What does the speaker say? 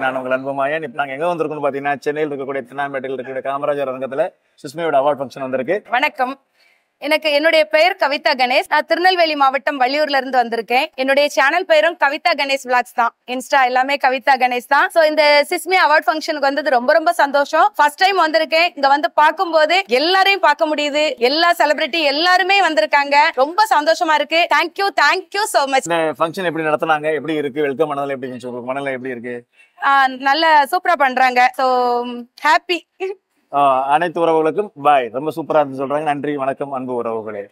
நான் உங்கள் அன்பு மாயன். இப்போ நாங்கள் எங்கே வந்திருக்கோம்னு பார்த்தீங்கன்னா, சென்னையில் இருக்கக்கூடிய திருநாம்பேட்டையில் இருக்கக்கூடிய காமராஜர் அரங்கத்தில் சுஷ்மியோட அவார்ட் ஃபங்க்ஷன் வந்திருக்கு. வணக்கம், என்னுடைய பெயர் கவிதா கணேஷ். நான் திருநெல்வேலி மாவட்டம் வள்ளியூர்ல இருந்து வந்திருக்கேன். என்னுடைய சேனல் பெயரும் கவிதா கணேஷ் விளாக்ஸ் தான். இன்ஸ்டா எல்லாமே கவிதா கணேஷ் தான். சோ இந்த சிஸ்மி அவார்ட் ஃபங்க்ஷனுக்கு வந்தது ரொம்ப ரொம்ப சந்தோஷம். ஃபர்ஸ்ட் டைம் வந்திருக்கேன். இங்க வந்து பார்க்கும்போது எல்லாரையும் பார்க்க முடியுது. எல்லா செலிபிரிட்டி எல்லாருமே வந்திருக்காங்க. ரொம்ப சந்தோஷமா இருக்கு. Thank you so much. இந்த ஃபங்க்ஷன் எப்படி நடத்துனாங்க, எப்படி இருக்கு, வெல்கம் பண்ணதுல எப்படி இருந்துச்சு, உங்களுக்கு மனநிலை எப்படி இருக்கு? நல்ல சூப்பரா பண்றாங்க. So happy. அனைத்து உறவுகளுக்கும் பாய். ரொம்ப சூப்பரா இருந்து சொல்றாங்க. நன்றி, வணக்கம் அன்பு உறவுகளே.